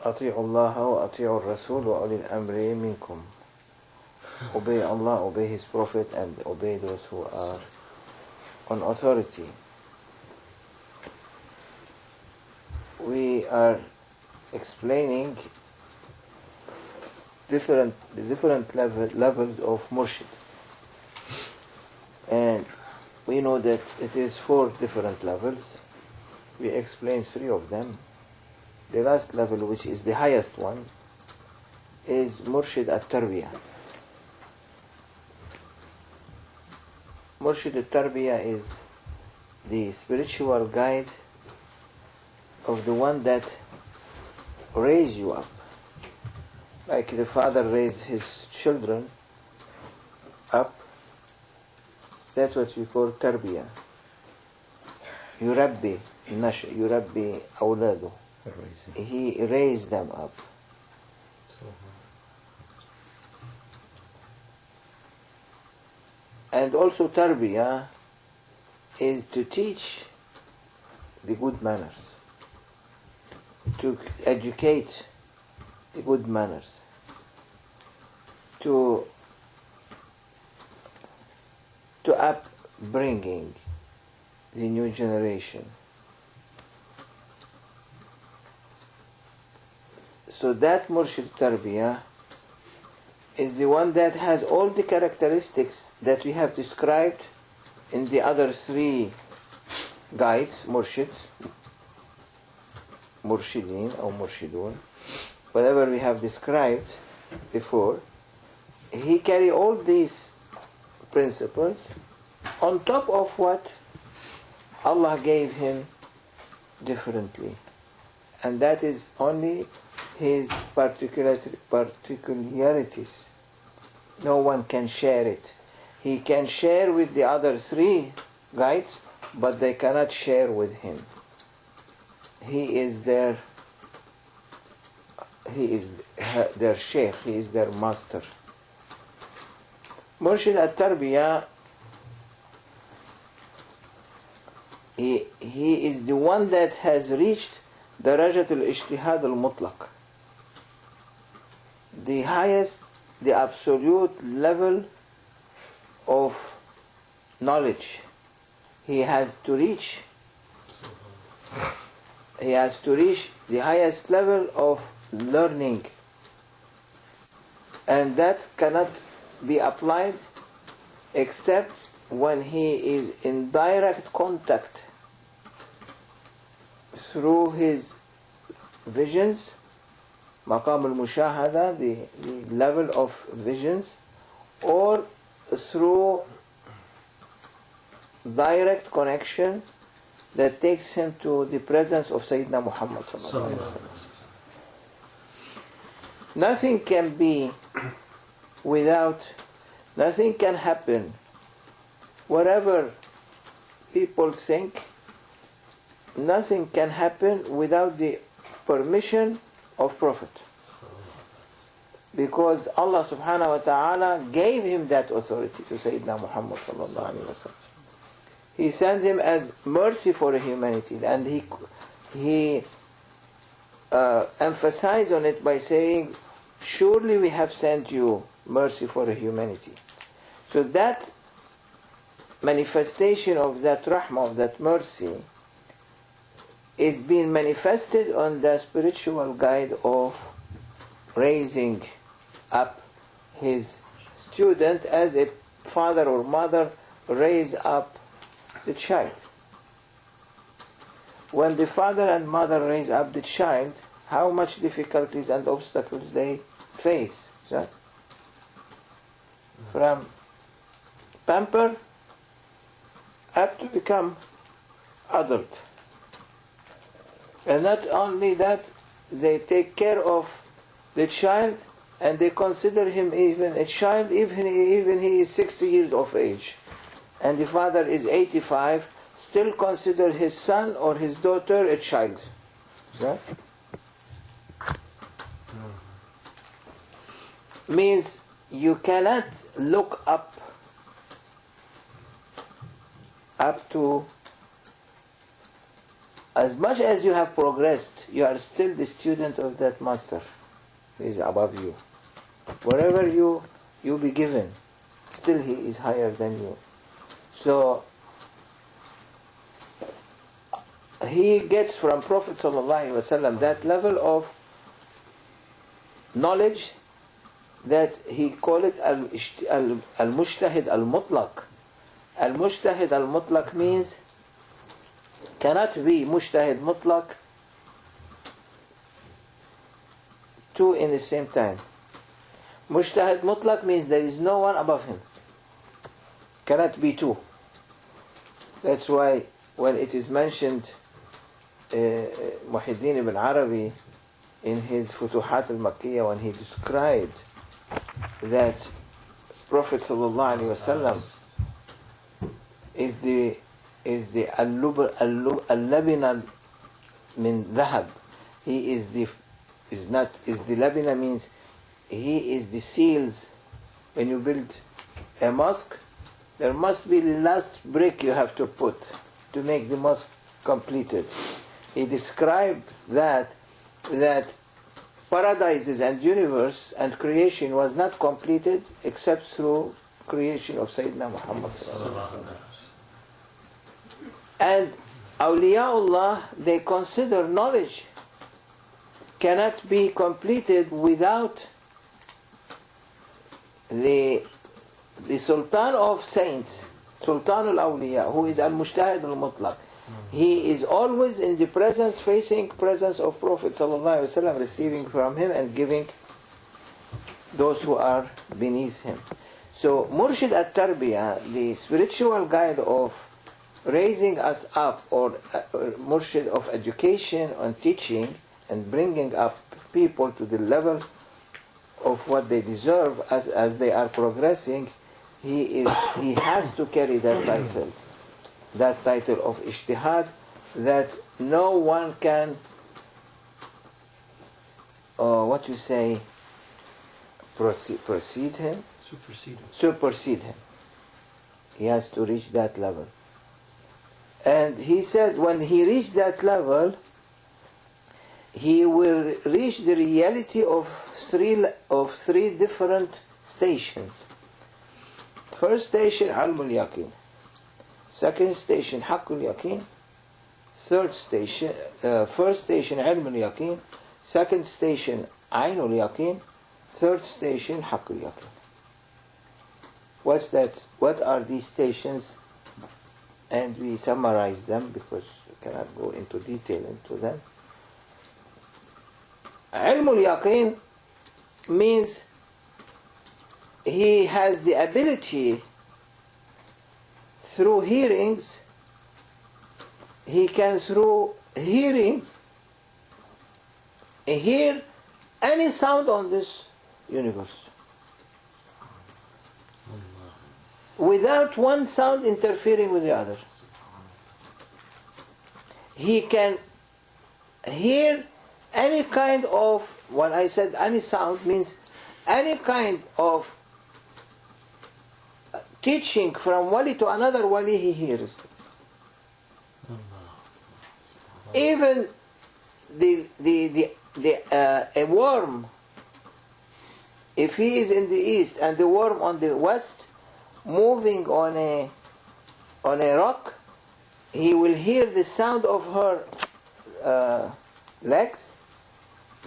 أطيعوا الله وأطيعوا الرسول وأولي الأمر منكم. Obey Allah, obey His Prophet, and obey those who are on authority. We are explaining the different levels of murshid, and we know that it is 4 different levels. We explained 3 of them. The last level, which is the highest one, is murshid at-Tarbiyah. Murshid at-Tarbiyah is the spiritual guide of the one that raised you up. Like the father raised his children up, that's what we call Tarbiyah. يربي النشء، يربي أولاده. He raised them up. And also Tarbiyah is to teach the good manners, to educate the good manners, to upbringing the new generation. So that Murshid Tarbiyah is the one that has all the characteristics that we have described in the other 3 guides, Murshids, Murshideen or Murshidun, whatever we have described before. He carry all these principles on top of what Allah gave him differently, and that is only his particularities. No one can share it. He can share with the other 3 guides, but they cannot share with him. He is their sheikh, he is their master. Murshid at-Tarbiyah, he is the one that has reached darajat al-ijtihad al-mutlaq, the highest, the absolute level of knowledge. He has to reach the highest level of learning, and that cannot be applied except when he is in direct contact through his visions, maqam al-mushahada, the level of visions, or through direct connection that takes him to the presence of Sayyidina Muhammad sallallahu alaihi wasallam. Nothing can be nothing can happen. Whatever people think, nothing can happen without the permission of Prophet. Because Allah subhanahu wa ta'ala gave him that authority to Sayyidina Muhammad sallallahu alaihi wasallam. He sent him as mercy for humanity, and he emphasized on it by saying, surely we have sent you mercy for humanity. So that manifestation of that rahmah, of that mercy, is being manifested on the spiritual guide of raising up his student as a father or mother raise up the child. When the father and mother raise up the child, how much difficulties and obstacles they face, right? From pamper up to become adult. And not only that, they take care of the child, and they consider him even a child, even he is 60 years of age, and the father is 85, still consider his son or his daughter a child. Right? Means you cannot look up to as much as you have progressed, you are still the student of that master who is above you. Wherever you be given, still he is higher than you. So he gets from Prophet ﷺ that level of knowledge that he called it al-mushtahid al-mutlaq. Al-mushtahid al-mutlaq means cannot be mushtahid mutlaq two in the same time. Mushtahid mutlaq means there is no one above him. Cannot be two. That's why when it is mentioned, Muhyiddin ibn Arabi in his Futuhat al-Makkiyah, when he described that Prophet sallallahu alaihi wasallam is the al-labina min dhahab. He is the labina means he is the seals. When you build a mosque, there must be the last brick you have to put to make the mosque completed. He described that paradises and universe and creation was not completed except through creation of Sayyidina Muhammad sallallahu alaihi wasallam. And awliyaullah, they consider knowledge cannot be completed without the Sultan of Saints, Sultan al-Awliya, who is al-Mushtahid al-Mutlaq. He is always in the facing presence of Prophet sallallahu alaihi wasallam, receiving from him and giving those who are beneath him. So Murshid at-Tarbiyah, the spiritual guide of raising us up, or Murshid of education and teaching and bringing up people to the level of what they deserve as they are progressing, he has to carry that title of ijtihad, that no one can supersede him. He has to reach that level. And he said when he reached that level, he will reach the reality of three different stations. First station, Ilmul Yaqeen. Second station, Haqqul Yaqeen. First station, Ilmul Yaqeen. Second station, Ainul Yaqeen. Third station, Haqqul Yaqeen. What's that? What are these stations? And we summarize them because we cannot go into detail into them. Ilmul Yaqeen means he has the ability through hearings, he can through hearings hear any sound on this universe without one sound interfering with the other. He can hear any kind of, when I said any sound, means any kind of teaching from wali to another wali, he hears it. Even a worm, if he is in the east and the worm on the west, moving on a rock, he will hear the sound of her legs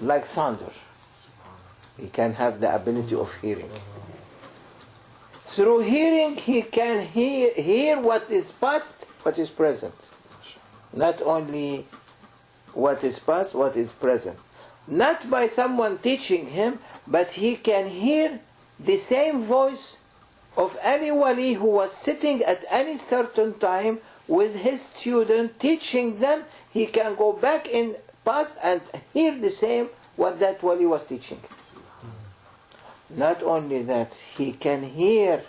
like thunder. He can have the ability of hearing. Through hearing, he can hear what is past, what is present. Not only what is past, what is present. Not by someone teaching him, but he can hear the same voice of any wali who was sitting at any certain time with his student teaching them. He can go back in past and hear the same what that wali was teaching. Not only that, he can hear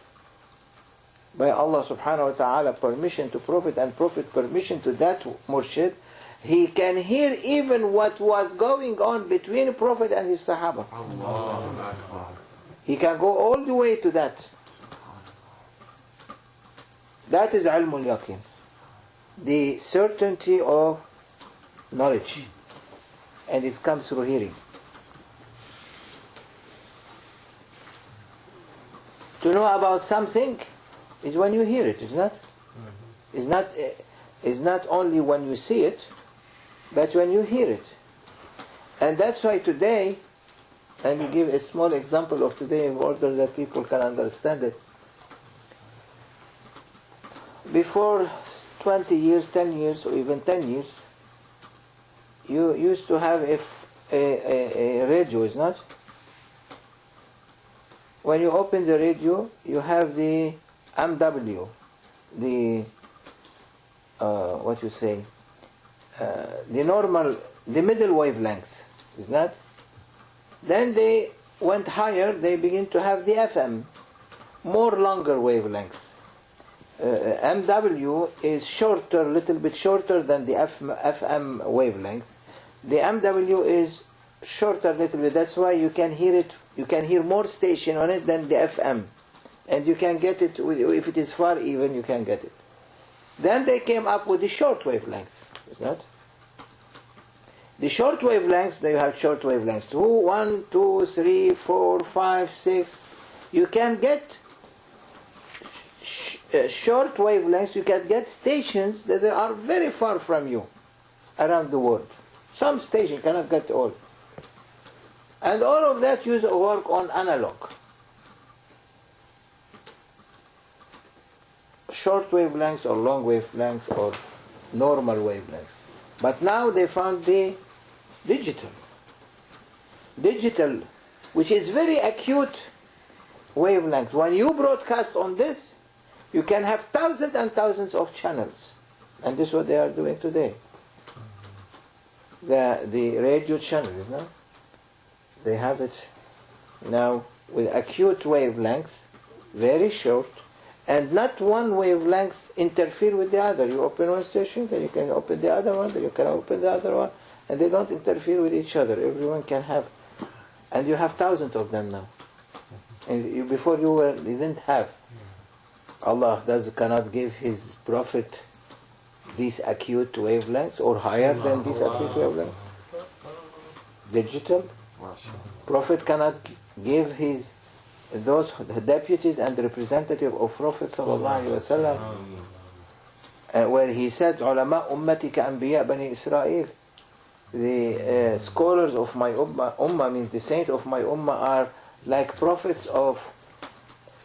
by Allah subhanahu wa ta'ala permission to Prophet and Prophet permission to that murshid. He can hear even what was going on between Prophet and his Sahaba. He can go all the way to that. That is Ilmul Yaqeen. The certainty of knowledge, and it comes through hearing. To know about something is when you hear it, is not? It's not only when you see it, but when you hear it. And that's why today, and you give a small example of today in order that people can understand it. Before 20 years, 10 years, or even 10 years, you used to have a radio, is not? When you open the radio, you have the MW, the the middle wavelengths, is not? Then they went higher, they begin to have the FM, more longer wavelengths. MW is shorter, a little bit shorter than the FM wavelengths. The MW is shorter a little bit, that's why you can hear it, you can hear more station on it than the FM. And you can get it, if it is far even, you can get it. Then they came up with the short wavelengths, is not? The short wavelengths, they have short wavelengths. 2, 1, 2, 3, 4, 5, 6. You can get short wavelengths, you can get stations that are very far from you around the world. Some station cannot get all. And all of that work on analog. Short wavelengths or long wavelengths or normal wavelengths. But now they found the digital, which is very acute wavelength. When you broadcast on this, you can have thousands and thousands of channels. And this is what they are doing today. The radio channel, you know? They have it now with acute wavelengths, very short, and not one wavelength interfere with the other. You open one station, then you can open the other one, then you can open the other one, and they don't interfere with each other. Everyone can have, and you have thousands of them now. And before you didn't have. Allah cannot give His Prophet these acute wavelengths or higher than these acute wavelengths. Digital. Prophet cannot give those deputies and representative of Prophet sallallahu alaihi wasallam, where he said, "Ulama ummati ka anbiya bani Israel." The scholars of my ummah means the saint of my ummah are like prophets of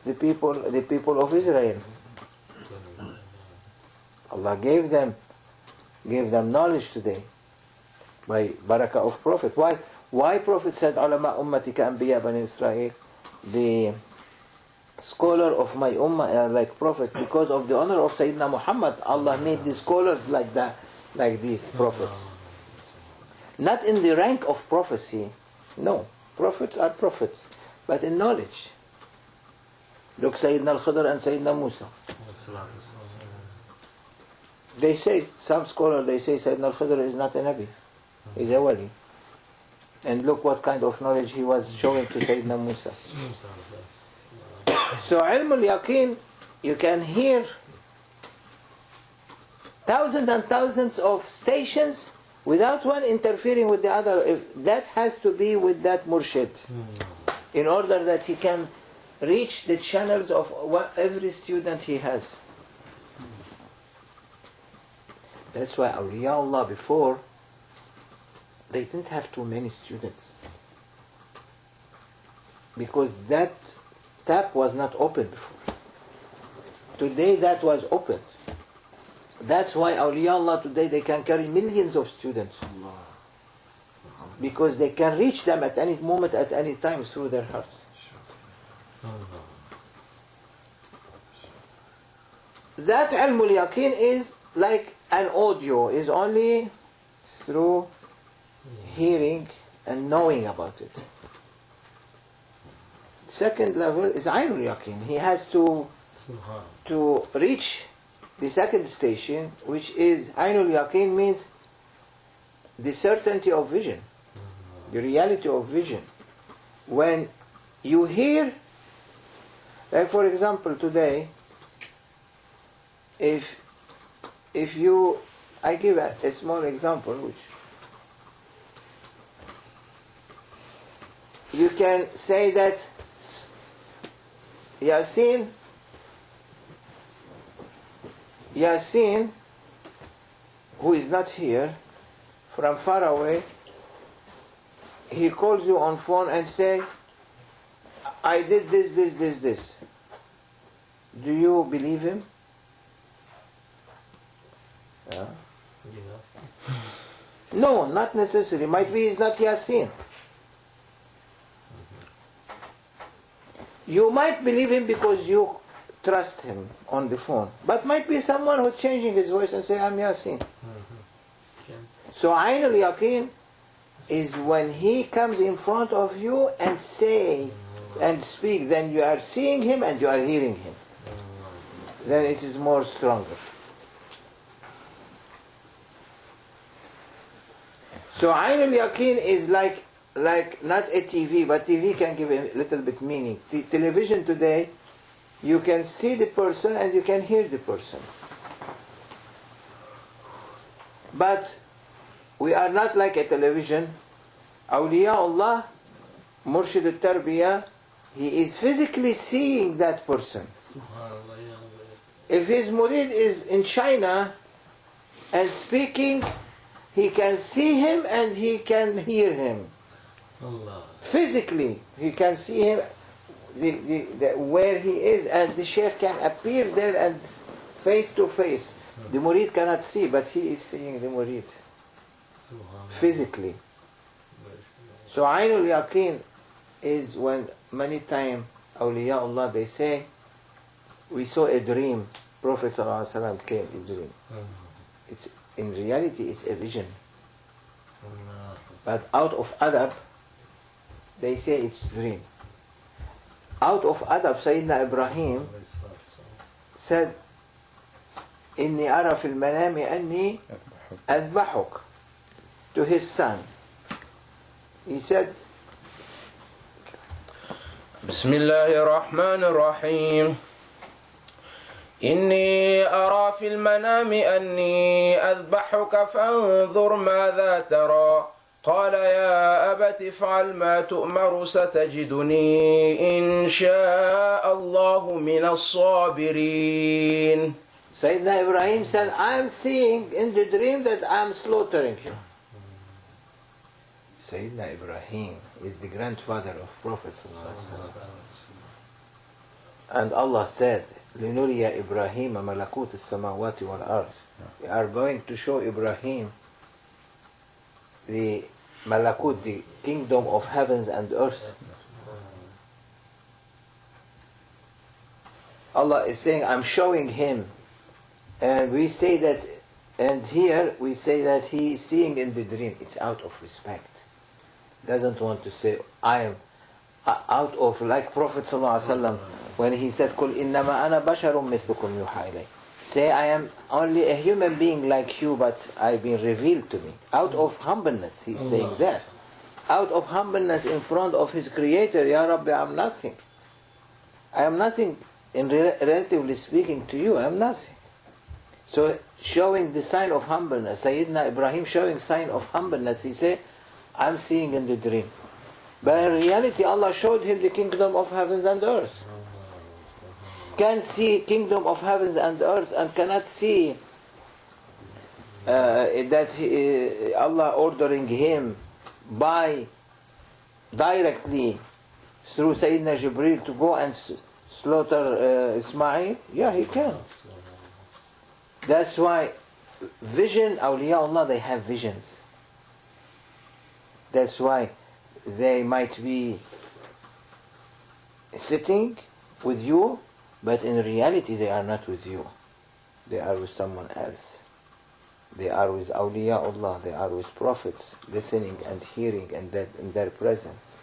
the people of Israel. Allah gave them knowledge today by barakah of Prophet. Why Prophet said, "Ulama ummati ka anbiya bani Israel"? The scholar of my ummah are like Prophet, because of the honor of Sayyidina Muhammad. Allah made the scholars like that, like these prophets. Not in the rank of prophecy, no. Prophets are prophets, but in knowledge. Look, Sayyidina al-Khidr and Sayyidina Musa. They say, some scholars, they say Sayyidina al-Khidr is not a Nabi, he's a wali. And look what kind of knowledge he was showing to Sayyidina Musa. So ilm al-yaqeen, you can hear thousands and thousands of stations without one interfering with the other. That has to be with that murshid, in order that he can reach the channels of every student he has. That's why awliyaullah before, they didn't have too many students, because that tap was not open before. Today that was opened. That's why awliyaullah today, they can carry millions of students, because they can reach them at any moment, at any time, through their hearts. That ilmul yaqeen is like an audio, is only through hearing and knowing about it. Second level is ainul yaqeen. He has to reach the second station, which is ainul yaqeen, means the certainty of vision, the reality of vision. When you hear, like for example today, if you I give a small example, which you can say that Yasin, who is not here, from far away, he calls you on phone and say, I did this. Do you believe him? Yeah. No, not necessarily. Might be he's not Yasin. You might believe him because you trust him on the phone. But might be someone who's changing his voice and say, I'm Yasin. So Ayn al-Yaqeen is when he comes in front of you and say and speak, then you are seeing him and you are hearing him. Then it is more stronger. So Ayn al-Yaqeen is like not a TV, but TV can give a little bit meaning. Television today, you can see the person and you can hear the person. But we are not like a television. Awliyaullah, Murshid al-Tarbiyah, he is physically seeing that person. If his murid is in China and speaking, he can see him and he can hear him. Physically, he can see him where he is, and the Shaykh can appear there and face to face. The murid cannot see, but he is seeing the murid physically. So Ayn al-Yaqeen is when many times Awliyaullah, they say, we saw a dream, Prophet ﷺ came in a dream. It's, in reality, it's a vision. But out of adab, they say it's dream. Out of adab, Sayyidina Ibrahim said, إني أرى في المنام أني أذبحك, to his son. He said, بسم الله الرحمن الرحيم إني أرى في المنام أني أذبحك فانظر ماذا ترى قال يا أبت افعل ما تؤمر ستجدني إن شاء الله من الصابرين. Sayyidina Ibrahim said, I am seeing in the dream that I am slaughtering you. Sayyidina Ibrahim is the grandfather of Prophet ﷺ. And Allah said, لِنُرِيَ إِبْرَاهِيمَ مَلَكُوتِ السَّمَاوَاتِ وَالْأَرْضِ. We are going to show Ibrahim the Malakut, the kingdom of heavens and earth. Allah is saying, I'm showing him. And we say that, and here we say that he is seeing in the dream. It's out of respect. Doesn't want to say, I am out of, like Prophet ﷺ, when he said, قُلْ إِنَّمَا أَنَا بَشَرٌ مِثْلُكُمْ يُوحَى إِلَيَّ. Say, I am only a human being like you, but I've been revealed to me. Out of humbleness, he's saying that. Out of humbleness in front of his creator, Ya Rabbi, I'm nothing. I am nothing, in relatively speaking to you, I am nothing. So, showing the sign of humbleness, Sayyidina Ibrahim showing sign of humbleness, he said, I'm seeing in the dream. But in reality, Allah showed him the kingdom of heavens and earth. Can see kingdom of heavens and earth and cannot see that Allah ordering him by directly through Sayyidina Jibreel to go and slaughter Ismail. Yeah, he can. That's why vision, awliyaullah, they have visions. That's why they might be sitting with you, but in reality they are not with you. They are with someone else. They are with awliyaullah, they are with prophets, listening and hearing and that in their presence.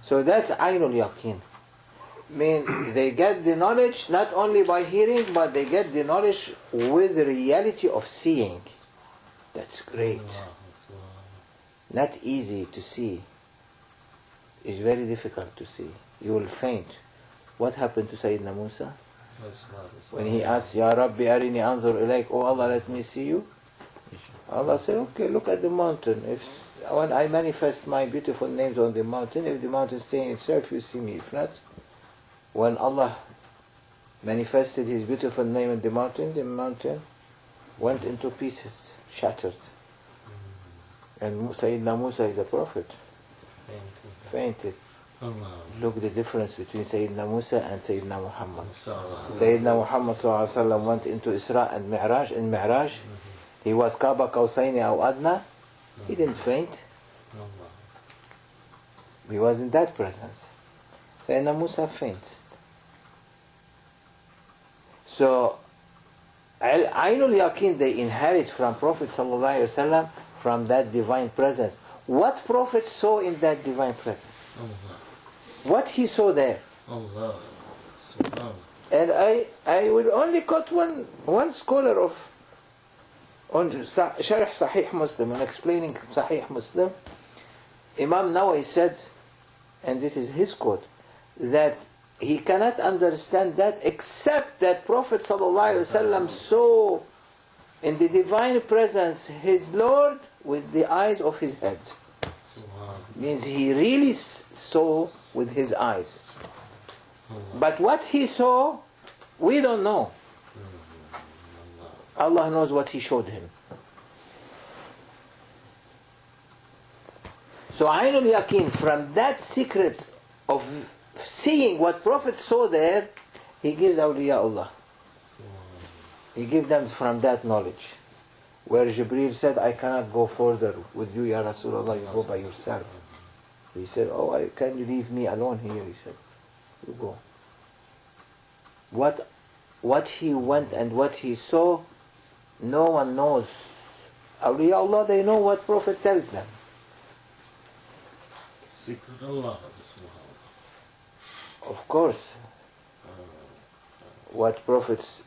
So that's Ayn al-Yaqeen. I mean, they get the knowledge not only by hearing, but they get the knowledge with the reality of seeing. That's great. Not easy to see. It's very difficult to see. You will faint. What happened to Sayyidina Musa? When he asked, Ya Rabbi arini anzur ilayk, oh Allah, let me see you. Allah said, okay, look at the mountain. When I manifest my beautiful names on the mountain, if the mountain stays in itself, you see me. If not, when Allah manifested His beautiful name in the mountain went into pieces, shattered. And Sayyidina Musa is a prophet. Fainted. Look at the difference between Sayyidina Musa and Sayyidina Muhammad. Sayyidina Muhammad ﷺ went into Isra and Mi'raj. In Mi'raj, he was Kaaba Qawsayni aw Adna. He didn't faint. He was in that presence. Sayyidina Musa faints. So, Ainul Yaqeen they inherit from Prophet ﷺ from that divine presence. What Prophet saw in that divine presence? What he saw there? And I will only quote one scholar on Sharh Sahih Muslim, on explaining Sahih Muslim. Imam Nawawi said, and this is his quote, that he cannot understand that except that Prophet ﷺ saw in the divine presence his Lord with the eyes of his head. Means he really saw with his eyes. But what he saw, we don't know. Allah knows what he showed him. So Ainul Yaqeen, from that secret of seeing what Prophet saw there, he gives awliyaullah. He gives them from that knowledge. Where Jibreel said, I cannot go further with you, Ya Rasulullah, you go by yourself. He said, can you leave me alone here? He said, you go. What he went and what he saw, no one knows. Awliyaullah, they know what Prophet tells them. Secret Allah. Of course, what prophets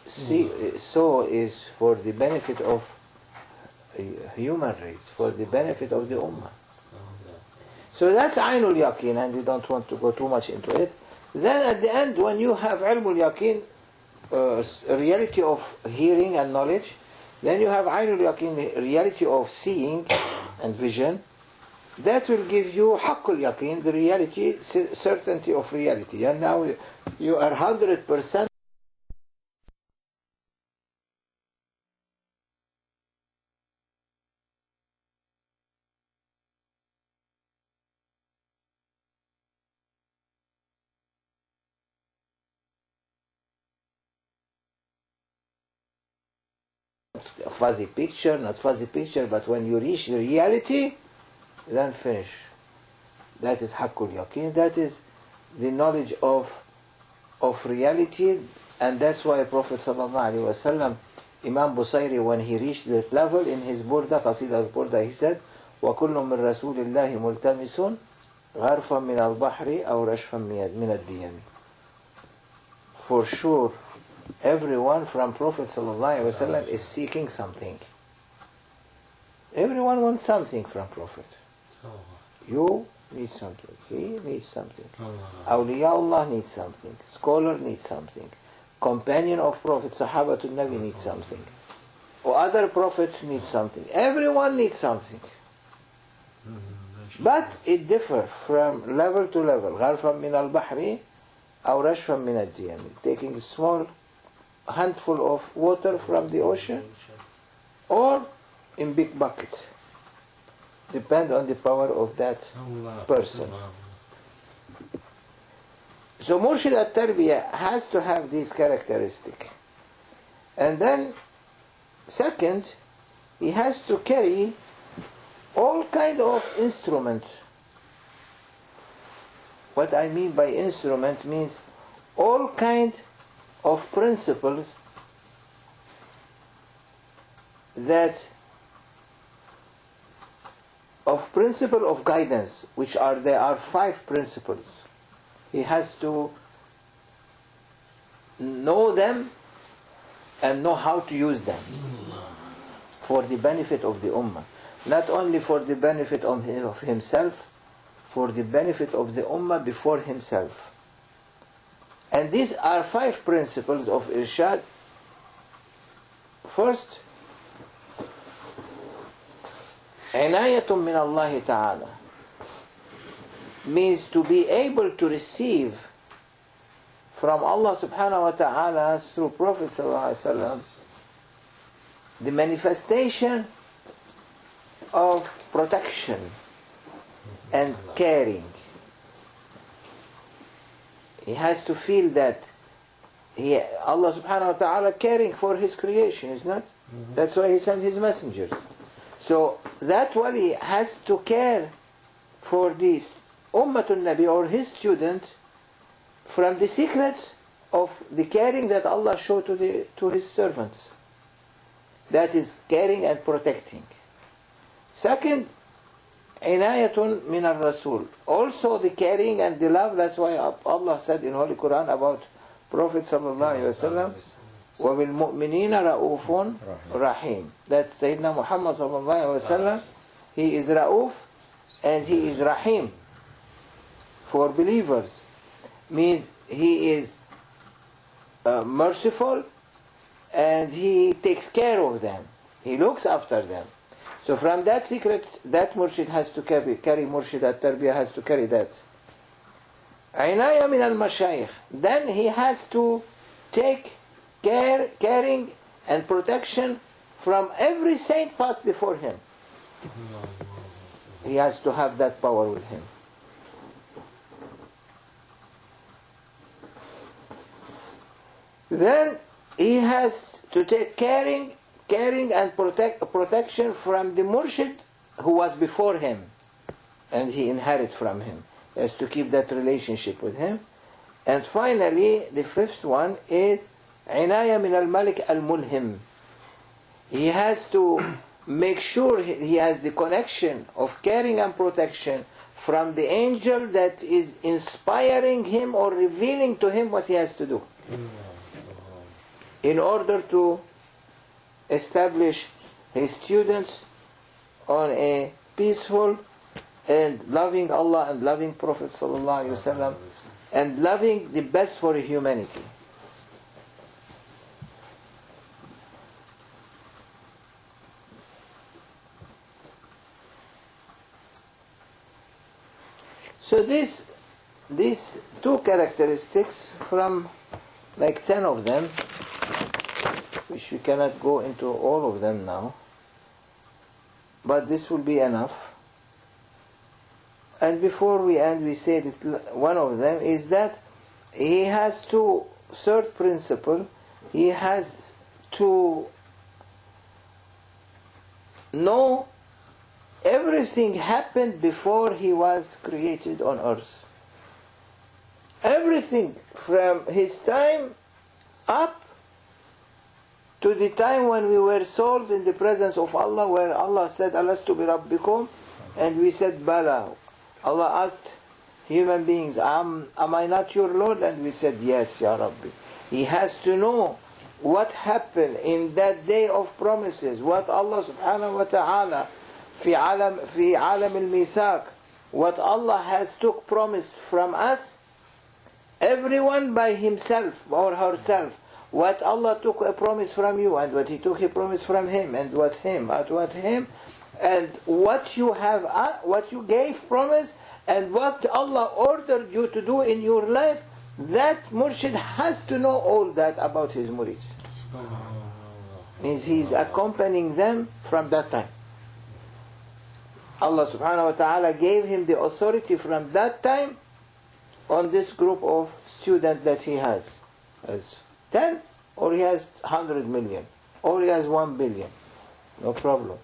saw is for the benefit of human race, for the benefit of the Ummah. So that's Ainul Yaqeen, and we don't want to go too much into it. Then at the end, when you have Ilmul Yaqeen, reality of hearing and knowledge, then you have Ainul Yaqeen, reality of seeing and vision. That will give you Haqqul Yaqeen, the reality, certainty of reality. And now you are 100% fuzzy picture, not fuzzy picture, but when you reach the reality, then finish. That is Haqqul Yaqeen. That is the knowledge of reality, and that's why Prophet ﷺ, Imam Busayri, when he reached that level in his Burda, Qasida al-Burda, he said, وَكُلُّ مِنْ رَسُولِ اللَّهِ مُلْتَمِسٌ غَرْفًا مِنَ الْبَحْرِ أَوْ رَشْفًا مِنَ الدِّيَمِ. For sure, everyone from Prophet ﷺ is seeking something. Everyone wants something from Prophet. You need something. He needs something. Awliyaullah needs something. Scholar needs something. Companion of Prophet, Sahabatul Nabi needs something. Or other prophets need something. Everyone needs something. But it differs from level to level. غَرْفًا مِنَ الْبَحْرِ أَوْ رَشْفًا مِنَ الدِّيَمِ. Taking a small handful of water from the ocean, or in big buckets. Depend on the power of that person. So Murshid al-Tarbiyah has to have these characteristics. And then, second, he has to carry all kind of instruments. What I mean by instrument means all kind of principles principle of guidance, there are 5 principles. He has to know them and know how to use them for the benefit of the Ummah. Not only for the benefit of himself, for the benefit of the Ummah before himself. And these are 5 principles of Irshad. First, Inayatun min Allah Ta'ala means to be able to receive from Allah subhanahu wa ta'ala through Prophet sallallahu alaihi wasallam the manifestation of protection and caring. He has to feel that Allah subhanahu wa ta'ala caring for his creation, is not? That's why he sent his messengers. So that wali has to care for this Ummatun Nabi or his student from the secret of the caring that Allah showed to his servants. That is caring and protecting. Second, inayatun min al-Rasul. Also the caring and the love. That's why Allah said in Holy Quran about Prophet sallallahu alaihi wasallam, وَبِالْمُؤْمِنِينَ رَؤُوفٌ رَحِيمٌ. That Sayyidina Muhammad sallallahu alaihi wasallam, he is Ra'uf and he is Rahim for believers. Means he is merciful and he takes care of them. He looks after them. So from that secret, that murshid has to carry murshid at-Tarbiyah has to carry that. Inaya min al-mashayikh. Then he has to take caring and protection from every saint passed before him. He has to have that power with him. Then he has to take caring and protection from the murshid who was before him, and he inherit from him. He has to keep that relationship with him. And finally, the fifth one is inaya min al-malik al-mulhim. He has to make sure he has the connection of caring and protection from the angel that is inspiring him or revealing to him what he has to do, in order to establish his students on a peaceful and loving Allah and loving Prophet sallallahu alaihi wasallam and loving the best for humanity. So these two characteristics from like 10 of them, which we cannot go into all of them now, but this will be enough. And before we end, we say that one of them is that he has to, third principle, he has to know everything happened before he was created on earth. Everything from his time up to the time when we were souls in the presence of Allah, where Allah said, Alastu bi Rabbikum, and we said, Bala. Allah asked human beings, am I not your Lord? And we said, yes, Ya Rabbi. He has to know what happened in that day of promises, what Allah subhanahu wa ta'ala fi alam al-mithaq, what Allah has took promise from us, everyone by himself or herself, what Allah took a promise from you and what he took a promise from him and what him, and what you have, what you gave promise and what Allah ordered you to do in your life. That murshid has to know all that about his murids. Means he is accompanying them from that time. Allah subhanahu wa ta'ala gave him the authority from that time on this group of students that he has. As 10, or he has 100 million, or he has 1 billion. No problem.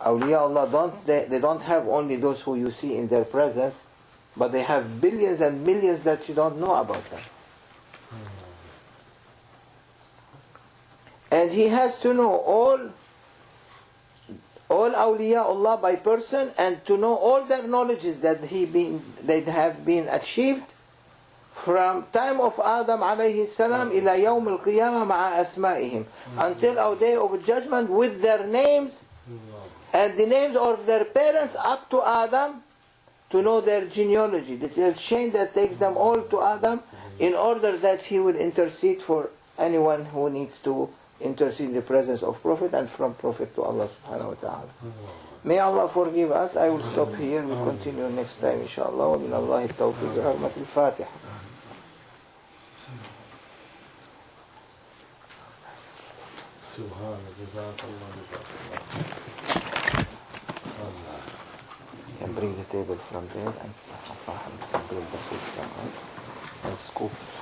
Awliya Allah they don't have only those who you see in their presence, but they have billions and millions that you don't know about them. And he has to know all awliya Allah by person, and to know all their knowledges that they have been achieved from time of Adam alayhi salam ila yawm al-qiyamah ma'a asma'ihim, until our day of judgment, with their names and the names of their parents up to Adam, to know their genealogy, the chain that takes them all to Adam, in order that he will intercede for anyone who needs to intercede in the presence of Prophet and from Prophet to Allah subhanahu wa ta'ala. May Allah forgive us. I will stop here. We'll continue next time inshallah. Wa min Allahi tawfiq bi hurmati al-Fatiha. You can bring the table from there and Sahab can bring the food from out and scoops.